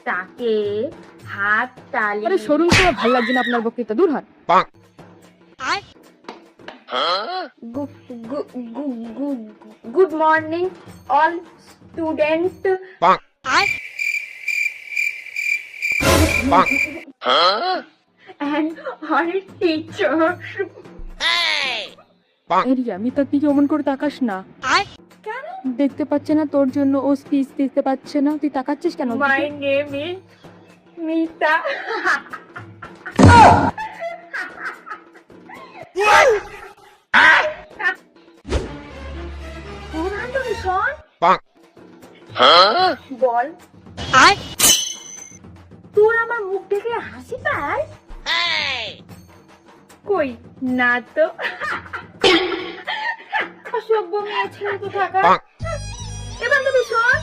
তাকে হাত তালি আরে শোরুম তো ভাল লাগছে না আপনার বক্তৃতা, দূর হন। Good morning all student and all teachers. Area আমি তার দিকে অমন করে তাকাস না। দেখতে পাচ্ছে না তোর জন্য ও স্পিচ দিতে পারছে না, তুই তাকাচ্ছিস কেন? My name is Mita. শোন বল তোর আমার মুখ দেখে হাসি পায়? কই না তো। অসভ্য মেয়ে ছেলে তো থাকা। এবার তুমি শোন